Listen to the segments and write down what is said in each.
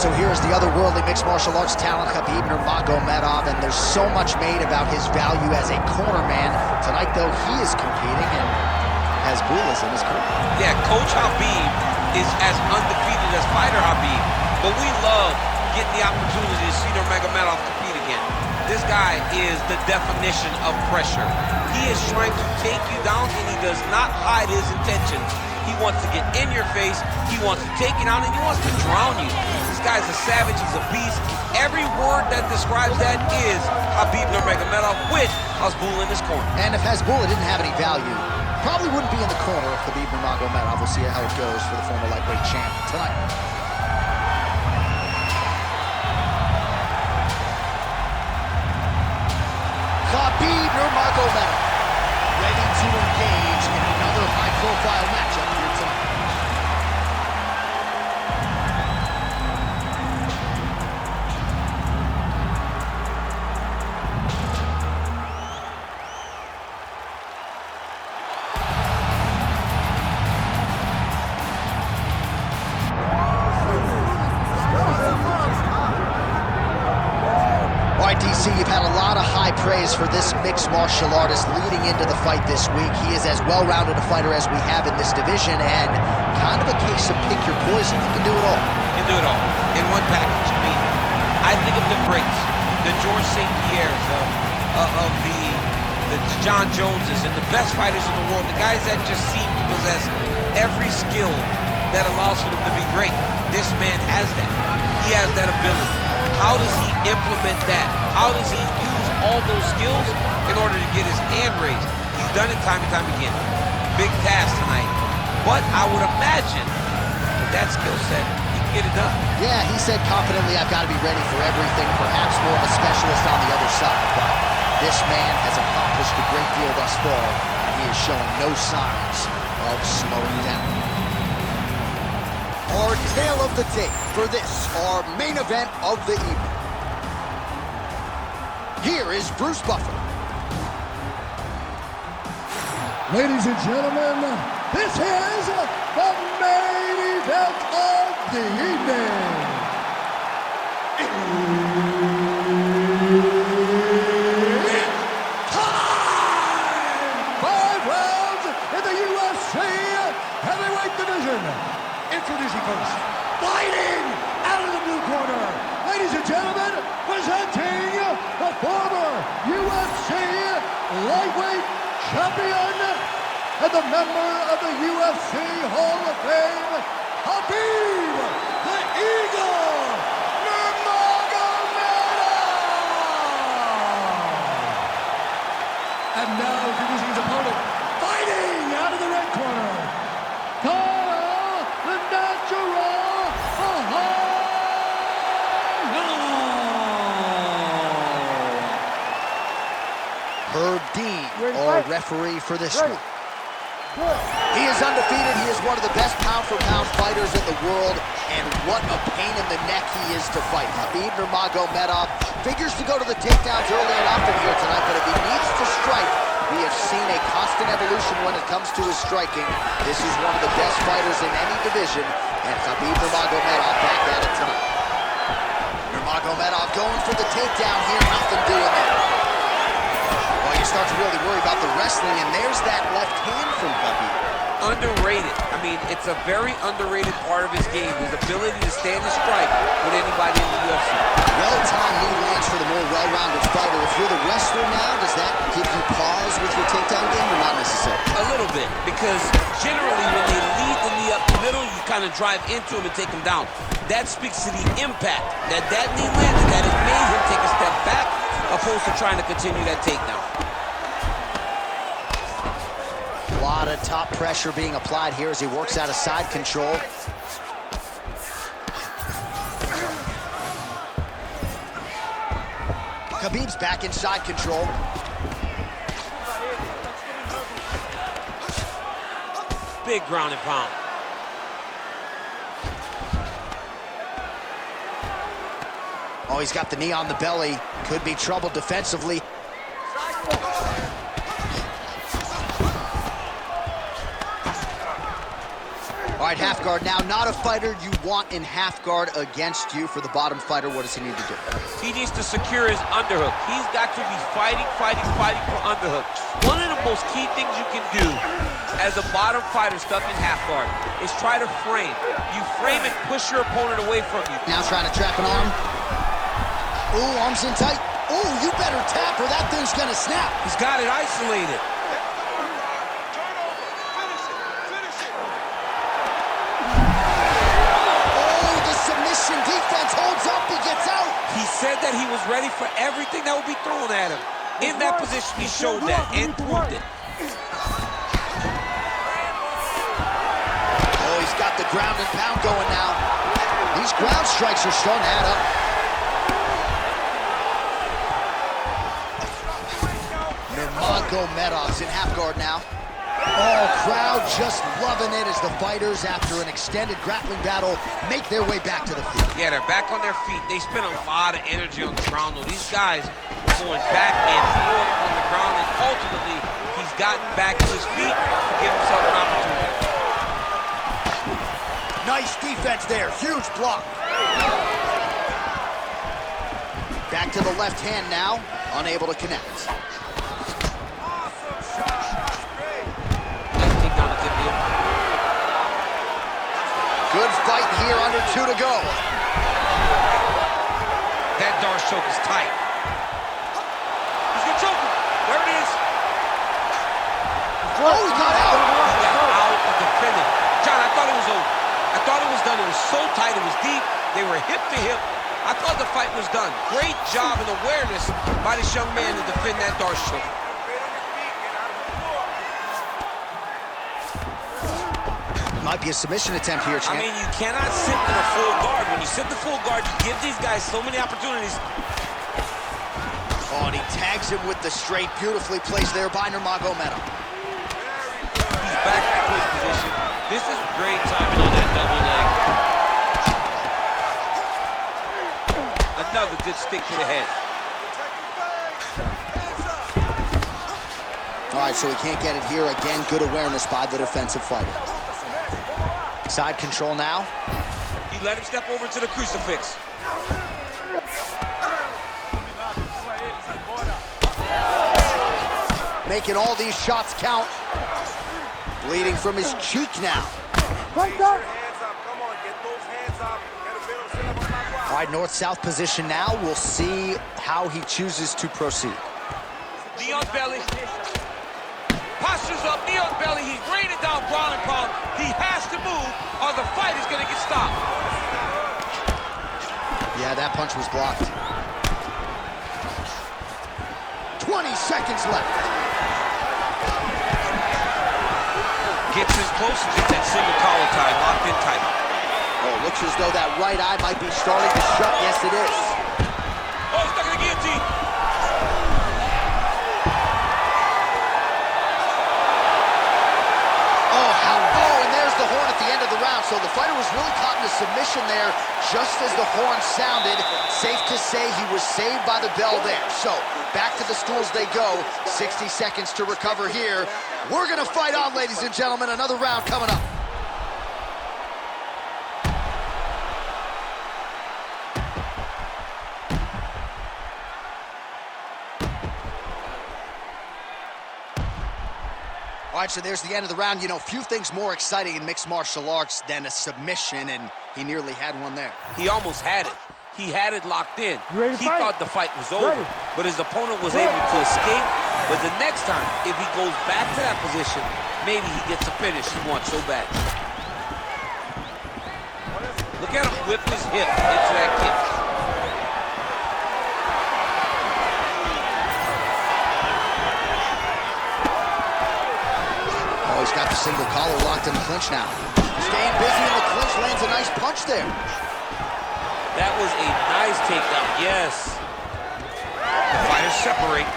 So here's the otherworldly mixed martial arts talent, Khabib Nurmagomedov, and there's so much made about his value as a cornerman. Tonight, though, he is competing and has Bulas in his corner. Yeah, Coach Khabib is as undefeated as fighter Khabib, but we love getting the opportunity to see Nurmagomedov compete again. This guy is the definition of pressure. He is trying to take you down, and he does not hide his intentions. He wants to get in your face, he wants to take you down, and he wants to drown you. This guy's a savage, he's a beast. Every word that describes that is Khabib Nurmagomedov with Hasbulla in his corner. And if Hasbulla didn't have any value, probably wouldn't be in the corner of Khabib Nurmagomedov. We'll see how it goes for the former lightweight champ tonight. Khabib Nurmagomedov ready to engage in another high-profile matchup here tonight. DC, you've had a lot of high praise for this mixed martial artist leading into the fight this week. He is as well-rounded a fighter as we have in this division, and kind of a case of pick your poison. He can do it all. He can do it all in one package. I mean, I think of the greats, the George St. Pierres, of the John Joneses, and the best fighters in the world, the guys that just seem to possess every skill that allows for them to be great. This man has that. He has that ability. How does he implement that? How does he use all those skills in order to get his hand raised? He's done it time and time again. Big task tonight. But I would imagine with that skill set, he can get it done. Yeah, he said confidently, I've got to be ready for everything, perhaps more of a specialist on the other side. But this man has accomplished a great deal thus far, and he is showing no signs of slowing down. Our tale of the tape for this, our main event of the evening. Here is Bruce Buffer. Ladies and gentlemen, this is the main event of the evening. It's time! 5 rounds in the UFC heavyweight division. Introducing first, fighting out of the blue corner, ladies and gentlemen, presenting the former UFC lightweight champion and the member of the UFC Hall of Fame, Khabib the Eagle Nurmagomedov. And now introducing his opponent, fighting out of the red corner, our referee for this one. He is undefeated. He is one of the best pound-for-pound fighters in the world, and what a pain in the neck he is to fight. Khabib Nurmagomedov figures to go to the takedowns early and often here tonight, but if he needs to strike, we have seen a constant evolution when it comes to his striking. This is one of the best fighters in any division, and Khabib Nurmagomedov back at it tonight. Nurmagomedov going for the takedown here, nothing doing there. You start to really worry about the wrestling, and there's that left hand from Khabib. Underrated. I mean, it's a very underrated part of his game, his ability to stand and strike with anybody in the UFC. Well-timed knee lands for the more well-rounded fighter. If you're the wrestler now, does that give you pause with your takedown game, or not necessarily? A little bit, because generally when they lead the knee up the middle, you kind of drive into him and take him down. That speaks to the impact that knee landed, that it made him take a step back, opposed to trying to continue that takedown. A lot of top pressure being applied here as he works out of side control. Khabib's back in side control. Big ground and pound. Oh, he's got the knee on the belly. Could be trouble defensively. All right, half guard now. Not a fighter you want in half guard against you. For the bottom fighter, what does he need to do? He needs to secure his underhook. He's got to be fighting for underhook. One of the most key things you can do as a bottom fighter stuck in half guard is try to frame. You frame and push your opponent away from you. Now trying to trap an arm. Ooh, arms in tight. Ooh, you better tap or that thing's gonna snap. He's got it isolated. Oh, the submission defense holds up, he gets out. He said that he was ready for everything that would be thrown at him. In that position, he showed that and proved it. Oh, he's got the ground and pound going now. These ground strikes are starting to add up. Nurmagomedov's in half guard now. Oh, crowd just loving it as the fighters, after an extended grappling battle, make their way back to the feet. Yeah, they're back on their feet. They spent a lot of energy on the ground, though. These guys are going back and forth on the ground, and ultimately, he's gotten back to his feet to give himself an opportunity. Nice defense there, huge block. Back to the left hand now, unable to connect. Good fight here, under 2 to go. That Darce choke is tight. He's gonna choke him. There it is. Oh, he got out. He got out of defending. John, I thought it was over. I thought it was done. It was so tight. It was deep. They were hip to hip. I thought the fight was done. Great job and awareness by this young man to defend that Darce choke. Might be a submission attempt here, champ. I mean, you cannot sit in a full guard. When you sit the full guard, you give these guys so many opportunities. Oh, and he tags him with the straight. Beautifully placed there by Nurmagomedov. He's back to his position. This is great timing on that double leg. Another good stick to the head. All right, so he can't get it here. Again, good awareness by the defensive fighter. Side control now. He let him step over to the crucifix. Making all these shots count. Bleeding from his cheek now. All right, north-south position now. We'll see how he chooses to proceed. Knee on belly. Postures up, knee on belly. He's raining down ground and pound. He has to move or the fight is going to get stopped. Yeah, that punch was blocked. 20 seconds left. Gets as close as get that single collar tie, locked in tight. Oh, looks as though that right eye might be starting to shut. Yes, it is. Oh, stuck in the guillotine. So the fighter was really caught in a submission there just as the horn sounded. Safe to say he was saved by the bell there. So back to the stools they go. 60 seconds to recover here. We're going to fight on, ladies and gentlemen. Another round coming up. All right, so there's the end of the round. You know, few things more exciting in mixed martial arts than a submission, and he nearly had one there. He almost had it. He had it locked in. He thought the fight was over, but his opponent was able to escape. But the next time, if he goes back to that position, maybe he gets a finish he wants so bad. Look at him whip his hip into that kick. He's got the single collar locked in the clinch now. Staying busy in the clinch, lands a nice punch there. That was a nice takedown, yes. The fighters separate.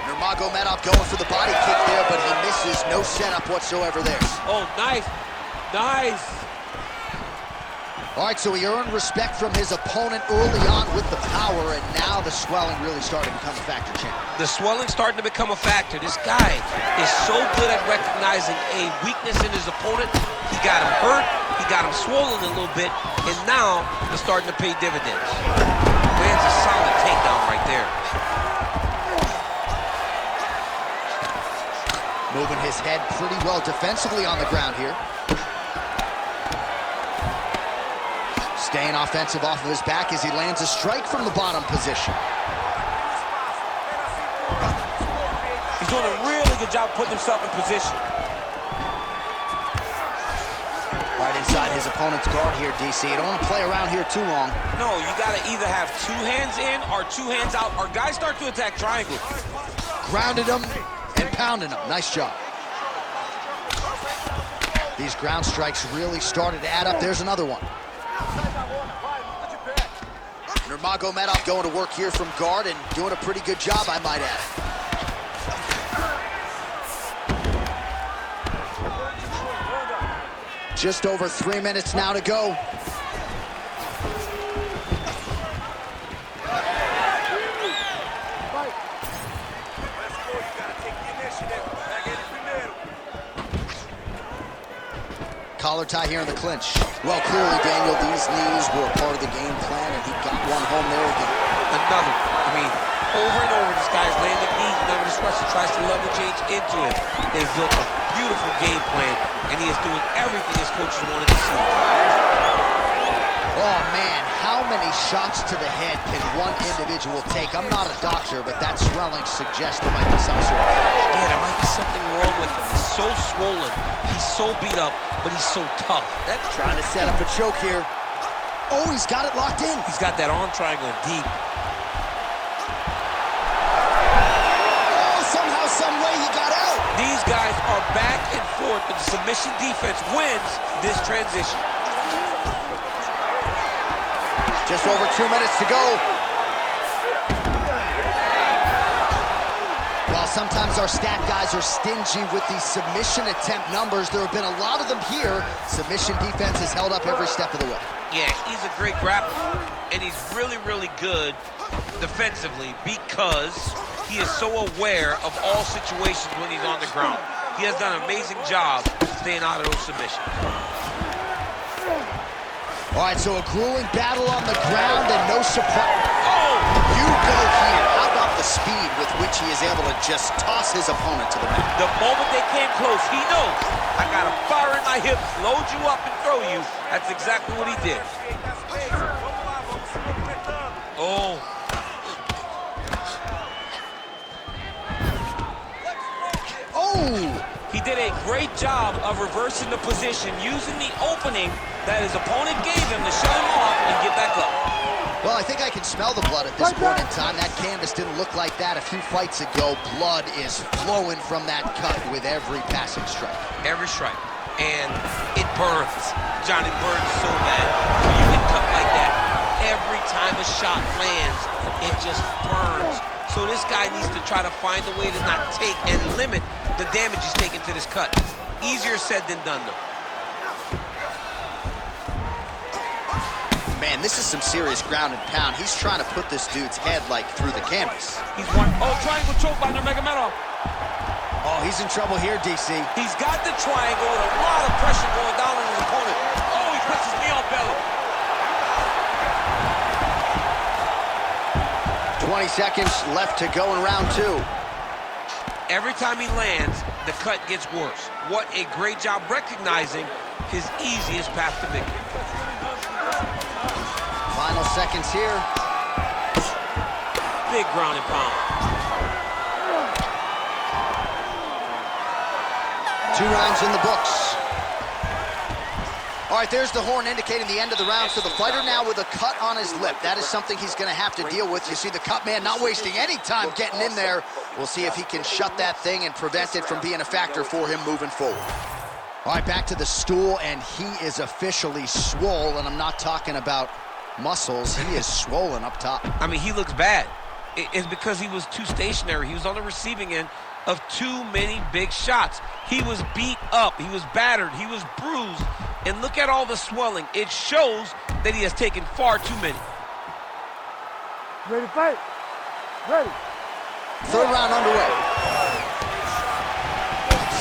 Nurmagomedov going for the body kick there, but he misses. No setup whatsoever there. Oh, nice. Nice. All right, so he earned respect from his opponent early on with the power, and now the swelling really starting to become a factor, champ. The swelling's starting to become a factor. This guy is so good at recognizing a weakness in his opponent. He got him hurt, he got him swollen a little bit, and now it's starting to pay dividends. Lands a solid takedown right there. Moving his head pretty well defensively on the ground here. Staying offensive off of his back as he lands a strike from the bottom position. He's doing a really good job putting himself in position. Right inside his opponent's guard here, DC. You don't want to play around here too long. No, you got to either have two hands in or two hands out, or guys start to attack triangle. Grounded him and pounding him. Nice job. These ground strikes really started to add up. There's another one. Nurmagomedov going to work here from guard and doing a pretty good job, I might add. Just over 3 minutes now to go. Collar tie here in the clinch. Well, clearly, Daniel, these knees were a part of the game plan, and he got one home there again. Another. I mean, over and over, this guy's landing knees, never discretion, tries to level change into it. They've built a beautiful game plan, and he is doing everything his coaches wanted to see. Oh, man, how many shots to the head can one individual take? I'm not a doctor, but that swelling suggests there might be some sort of... Yeah, there might be something wrong with him. He's so swollen, he's so beat up, but he's so tough. That's trying to set up a choke here. Oh, he's got it locked in. He's got that arm triangle deep. Oh, somehow, some way he got out. These guys are back and forth, but the submission defense wins this transition. Just over 2 minutes to go. While sometimes our stat guys are stingy with the submission attempt numbers, there have been a lot of them here. Submission defense has held up every step of the way. Yeah, he's a great grappler, and he's really, really good defensively because he is so aware of all situations when he's on the ground. He has done an amazing job staying out of those submissions. All right, so a grueling battle on the ground and no surprise. Oh! You go here. How about the speed with which he is able to just toss his opponent to the mat? The moment they came close, he knows, I got a fire in my hips, load you up and throw you. That's exactly what he did. Oh. Oh! He did a great job of reversing the position, using the opening that his opponent gave him to shut him off and get back up. Well, I think I can smell the blood at this point in time. That canvas didn't look like that a few fights ago. Blood is flowing from that cut with every passing strike. Every strike. And it burns. Johnny burns so bad. When you get cut like that, every time a shot lands, it just burns. So this guy needs to try to find a way to not take and limit the damage he's taking to this cut. Easier said than done, though. Man, this is some serious ground and pound. He's trying to put this dude's head, like, through the canvas. He's one. Oh, triangle choke by Nurmagomedov. Oh, he's in trouble here, DC. He's got the triangle with a lot of pressure going down on his opponent. Oh, he puts his knee on belly. 20 seconds left to go in round two. Every time he lands, the cut gets worse. What a great job recognizing his easiest path to victory. Final seconds here. Big ground and pound. 2 rounds in the books. All right, there's the horn indicating the end of the round for the fighter now with a cut on his lip. That is something he's going to have to deal with. You see the cut man not wasting any time getting in there. We'll see if he can shut that thing and prevent it from being a factor for him moving forward. All right, back to the stool, and he is officially swole, and I'm not talking about muscles. He is swollen up top. I mean, he looks bad. It's because he was too stationary. He was on the receiving end of too many big shots. He was beat up. He was battered. He was bruised. And look at all the swelling. It shows that he has taken far too many. Ready to fight? Ready. Third round underway.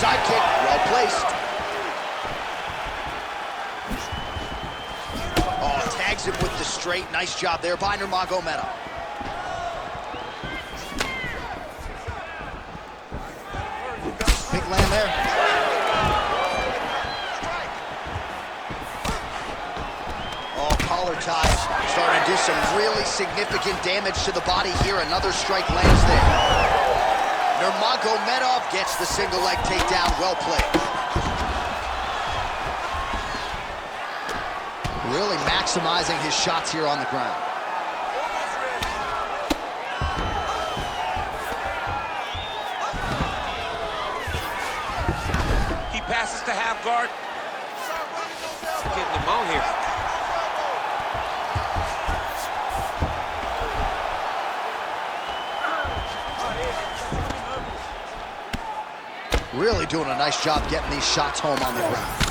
Side kick, well placed. Oh, tags him with the straight. Nice job there by Nurmagomedov. Big land there. Oh, collar ties. Starting to do some really significant damage to the body here. Another strike lands there. Nurmagomedov gets the single leg takedown. Well played. Really maximizing his shots here on the ground. He passes to half guard. Getting him out here. Really doing a nice job getting these shots home on the ground.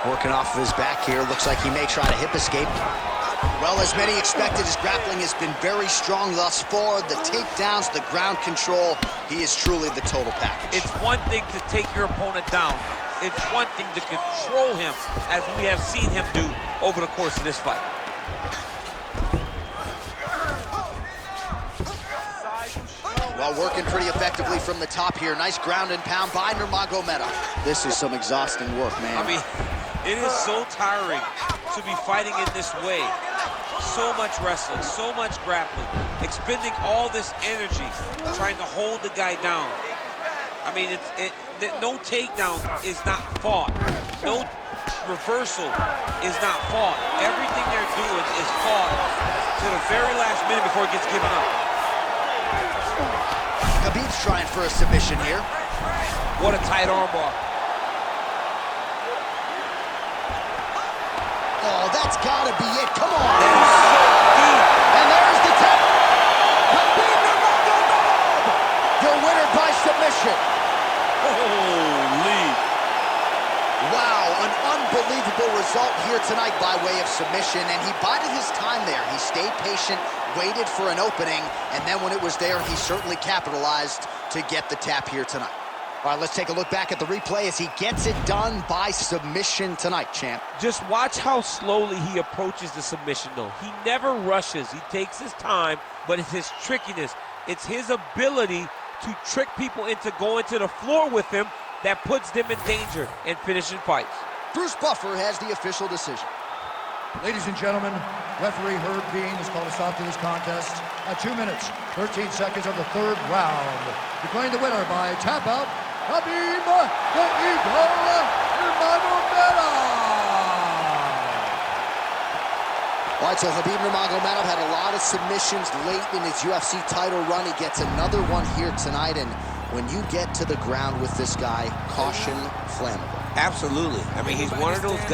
Working off of his back here. Looks like he may try to hip escape. Well, as many expected, his grappling has been very strong thus far. The takedowns, the ground control, he is truly the total package. It's one thing to take your opponent down. It's one thing to control him, as we have seen him do over the course of this fight. Well, working pretty effectively from the top here. Nice ground and pound by Nurmagomedov. This is some exhausting work, man. I mean, it is so tiring to be fighting in this way. So much wrestling, so much grappling, expending all this energy trying to hold the guy down. I mean, no takedown is not fought. No reversal is not fought. Everything they're doing is fought to the very last minute before it gets given up. Khabib's trying for a submission here. What a tight armbar. Oh, that's gotta be it. Come on. That is so deep. And there's the tap. Khabib Nurmagomedov, the winner by submission. Holy. Wow, an unbelievable result here tonight by way of submission, and he bided his time there. He stayed patient, waited for an opening, and then when it was there, he certainly capitalized to get the tap here tonight. All right, let's take a look back at the replay as he gets it done by submission tonight, champ. Just watch how slowly he approaches the submission, though. He never rushes. He takes his time, but it's his trickiness. It's his ability to trick people into going to the floor with him that puts them in danger and finishing fights. Bruce Buffer has the official decision. Ladies and gentlemen, referee Herb Dean has called a stop to this contest at 2 minutes, 13 seconds of the third round. Declaring the winner by tap out, Khabib the Eagle Nurmagomedov. All right, so Khabib Nurmagomedov had a lot of submissions late in his UFC title run. He gets another one here tonight, and when you get to the ground with this guy, caution flammable. Absolutely. I mean, he's one of those guys.